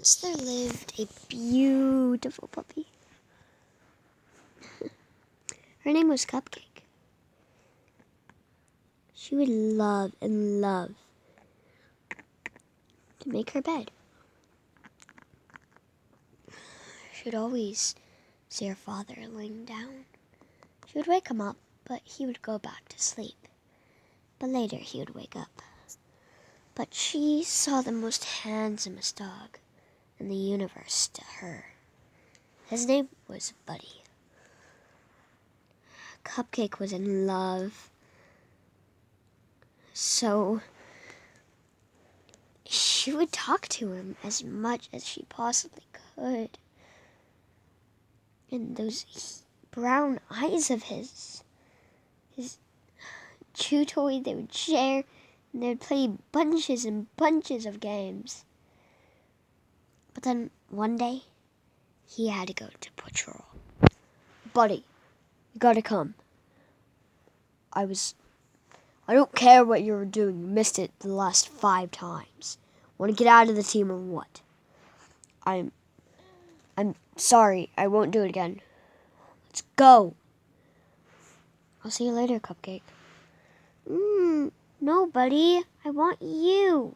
Once there lived a beautiful puppy. Her name was Cupcake. She would love and love to make her bed. She would always see her father laying down. She would wake him up, but he would go back to sleep. But later he would wake up. But she saw the most handsomest dog in the universe to her. His name was Buddy. Cupcake was in love. So she would talk to him as much as she possibly could. And those brown eyes of his chew toy they would share, and they would play bunches and bunches of games. But then one day, he had to go to patrol. Buddy, you gotta come. I don't care what you were doing. You missed it the last 5 times. Want to get out of the team or what? I'm sorry. I won't do it again. Let's go. I'll see you later, Cupcake. No, buddy. I want you.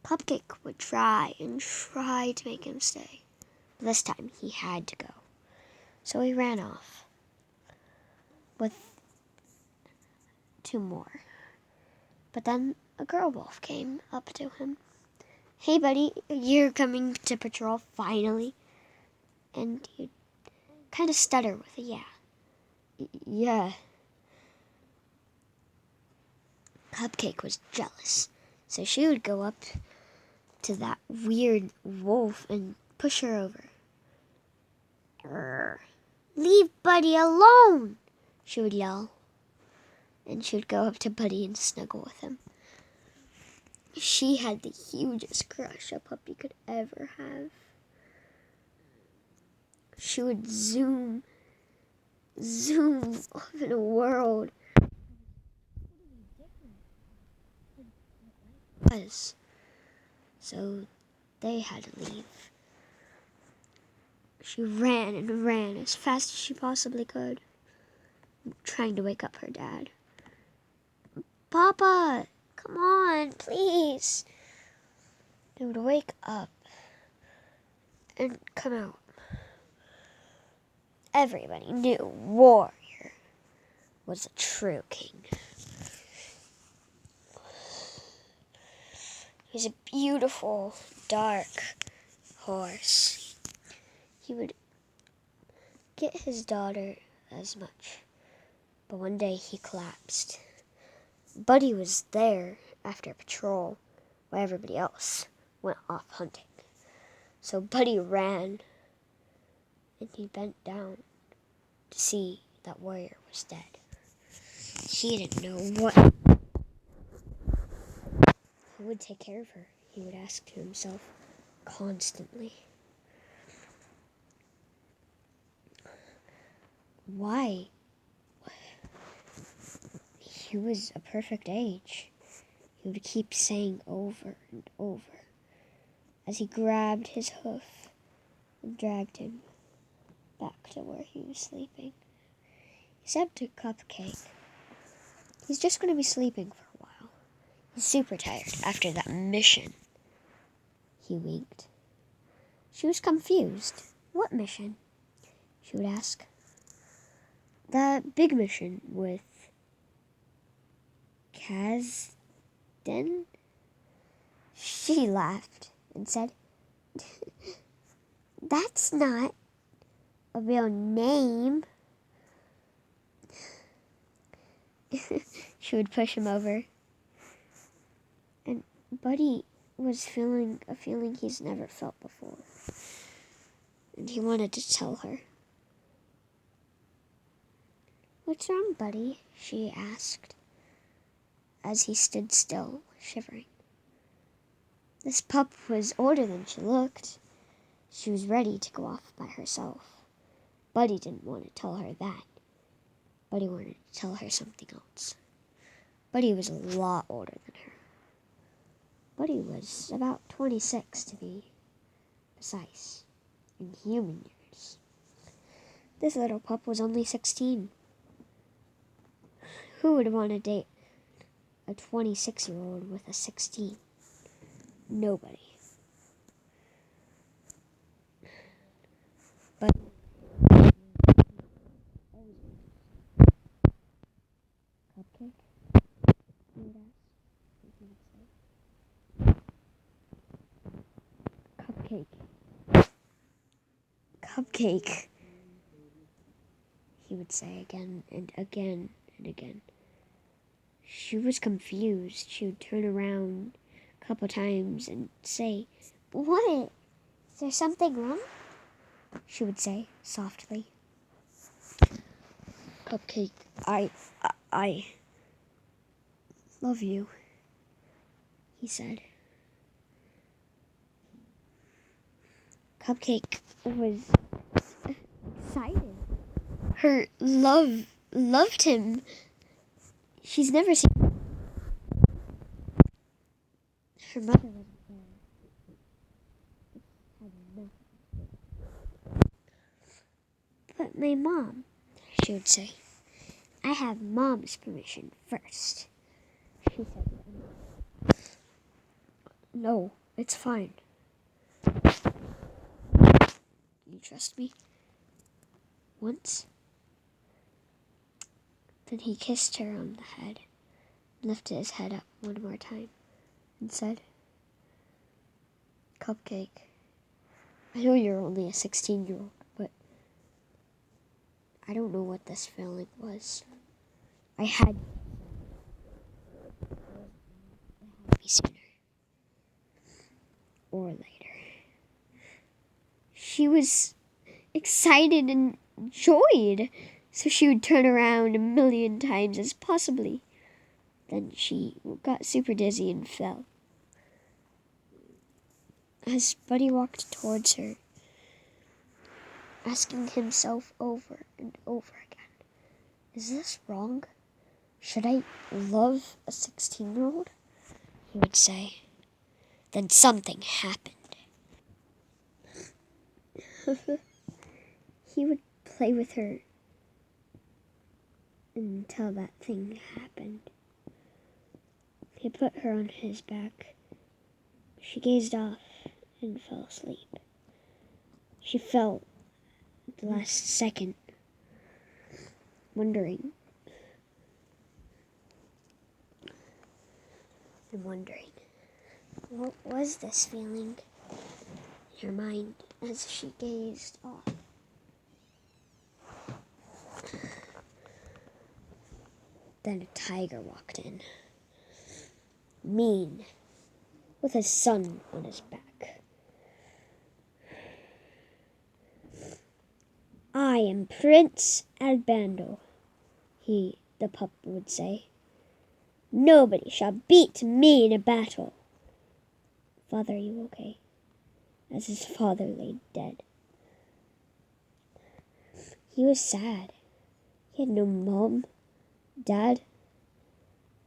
Cupcake would try and try to make him stay. But this time, he had to go. So he ran off with 2 more. But then a girl wolf came up to him. Hey, buddy, you're coming to patrol finally? And he'd kind of stutter with a yeah. Yeah. Cupcake was jealous, so she would go up to that weird wolf and push her over. Leave Buddy alone, she would yell. And she would go up to Buddy and snuggle with him. She had the hugest crush a puppy could ever have. She would zoom off in a world. So they had to leave. She ran and ran as fast as she possibly could, trying to wake up her dad. Papa, come on, please. They would wake up and come out. Everybody knew Warrior was a true king. He was a beautiful, dark horse. He would get his daughter as much, but one day he collapsed. Buddy was there after patrol while everybody else went off hunting. So Buddy ran, and he bent down to see that Warrior was dead. He didn't know what. Who would take care of her? He would ask to himself constantly. Why? He was a perfect age. He would keep saying over and over as he grabbed his hoof and dragged him back to where he was sleeping. He said to Cupcake, he's just going to be sleeping for a while. He's super tired after that mission. He winked. She was confused. What mission? She would ask. That big mission with Kazden? She laughed and said, that's not a real name. She would push him over. And Buddy was feeling a feeling he's never felt before. And he wanted to tell her. What's wrong, Buddy? She asked, as he stood still, shivering. This pup was older than she looked. She was ready to go off by herself. Buddy didn't want to tell her that. Buddy wanted to tell her something else. Buddy was a lot older than her. Buddy was about 26 to be precise, in human years. This little pup was only 16. Who would want to date a 26-year-old with a 16? Nobody. But cupcake? He would ask. He would say, cupcake. Cupcake. He would say again and again and again. She was confused. She would turn around a couple times and say, "What? Is there something wrong?" She would say softly. Cupcake, I love you, he said. Cupcake was excited. Her loved him. She's never seen her mother wasn't there. But my mom, she would say. I have Mom's permission first, she said. No, it's fine. You trust me? Once. Then he kissed her on the head, lifted his head up one more time, and said, Cupcake, I know you're only a 16-year-old, but I don't know what this feeling was. I had to be sooner or later. She was excited and joyed, so she would turn around a million times as possibly. Then she got super dizzy and fell. As Buddy walked towards her, asking himself over and over again, is this wrong? Should I love a 16-year-old? He would say. Then something happened. He would play with her until that thing happened. He put her on his back. She gazed off and fell asleep. She fell at the last second, wondering what was this feeling in her mind as she gazed off. Then a tiger walked in, mean, with his son on his back. I am Prince Albando, the pup would say. Nobody shall beat me in a battle. Father, are you okay? As his father lay dead. He was sad. He had no mom, dad,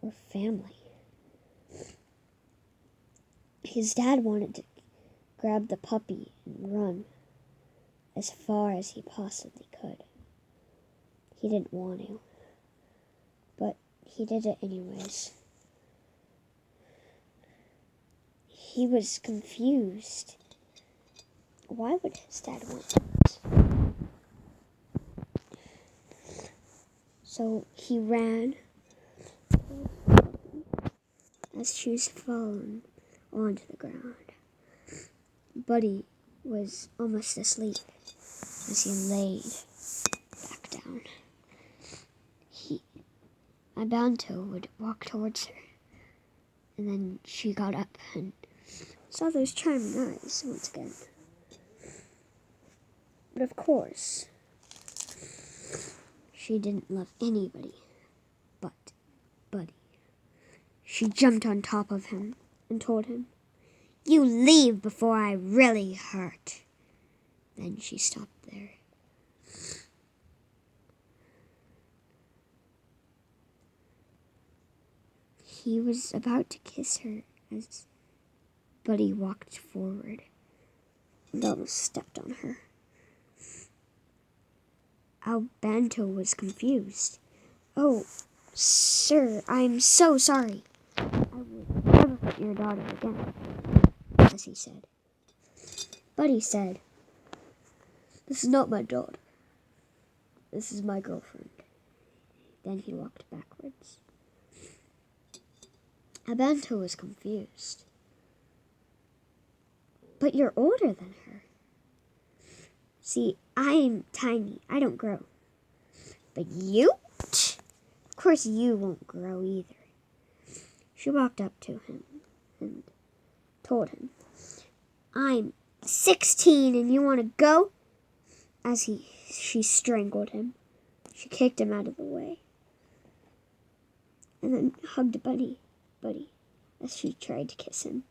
or family. His dad wanted to grab the puppy and run as far as he possibly could. He didn't want to, but he did it anyways. He was confused. Why would his dad want that? So he ran as she was falling onto the ground. Buddy was almost asleep as he laid back down. Albando would walk towards her, and then she got up and saw those charming eyes once again. But of course, she didn't love anybody but Buddy. She jumped on top of him and told him, You leave before I really hurt. Then she stopped there. He was about to kiss her as Buddy walked forward and almost stepped on her. Albanto was confused. "Oh, sir, I'm so sorry. I will never hurt your daughter again," as he said. Buddy said, "This is not my daughter. This is my girlfriend." Then he walked backwards. Albanto was confused. "But you're older than her." "See, I'm tiny. I don't grow. But you? Of course you won't grow either." She walked up to him and told him, "I'm 16 and you want to go?" As she strangled him, she kicked him out of the way and then hugged Buddy as she tried to kiss him.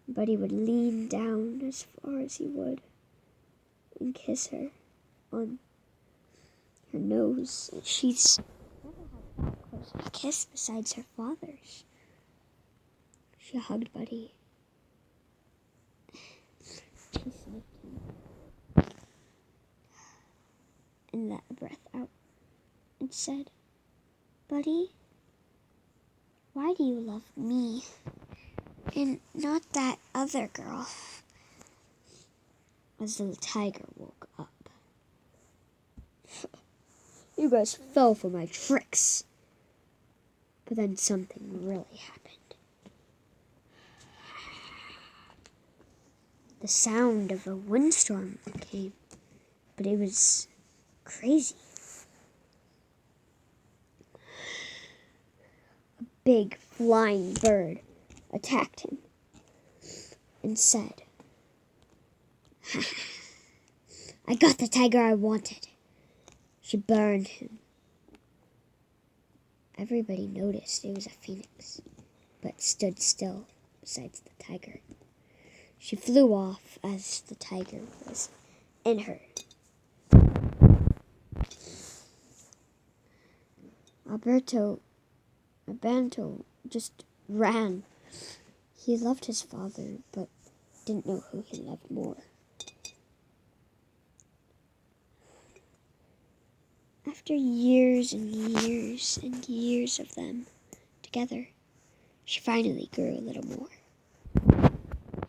Buddy would lean down as far as he would and kiss her on her nose. She's never had that close of a kiss besides her father's. She hugged Buddy. She sniffed him and let a breath out and said, "Buddy, why do you love me and not that other girl?" As the tiger woke up. "You guys fell for my tricks." But then something really happened. The sound of a windstorm came, but it was crazy. A big flying bird attacked him and said, "I got the tiger I wanted." She burned him. Everybody noticed it was a phoenix, but stood still besides the tiger. She flew off as the tiger was in her. Albanto just ran. He loved his father, but didn't know who he loved more. After years and years and years of them together, she finally grew a little more.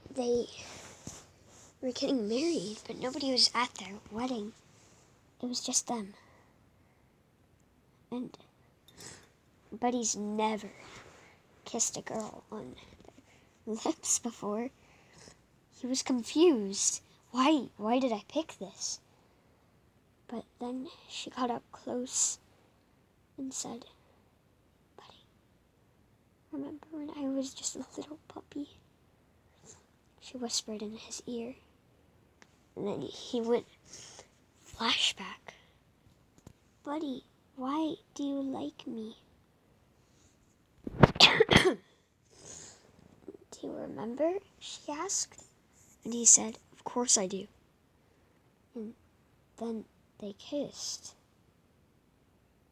They were getting married, but nobody was at their wedding. It was just them. And Buddy's never kissed a girl on their lips before. He was confused. Why did I pick this? But then she got up close and said, "Buddy, remember when I was just a little puppy?" She whispered in his ear. And then he went flashback. "Buddy, why do you like me?" "Do you remember?" she asked. And he said, "Of course I do." And then they kissed.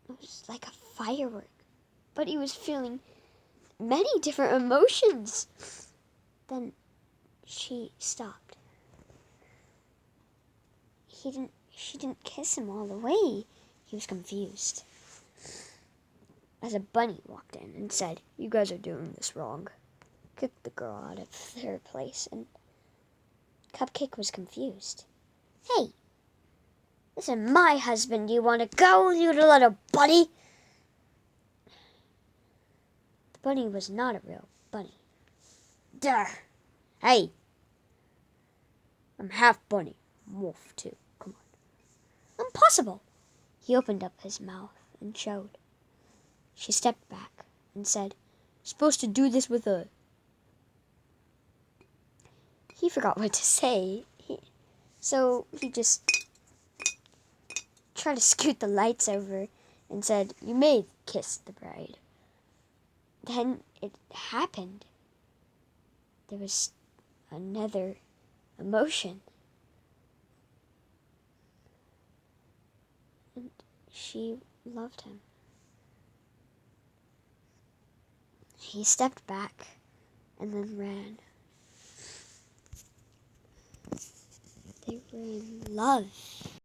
It was like a firework. But he was feeling many different emotions. Then she stopped. She didn't kiss him all the way. He was confused. As a bunny walked in and said, "You guys are doing this wrong." Kicked the girl out of their place, and Cupcake was confused. "Hey, this is my husband. You want to go, you little bunny?" The bunny was not a real bunny. "Duh! Hey! I'm half bunny. I'm wolf, too. Come on." "Impossible!" He opened up his mouth and showed. She stepped back and said, "You're supposed to do this with a..." He forgot what to say, so he just tried to scoot the lights over and said, "You may kiss the bride." Then it happened. There was another emotion. And she loved him. He stepped back and then ran. They were in love.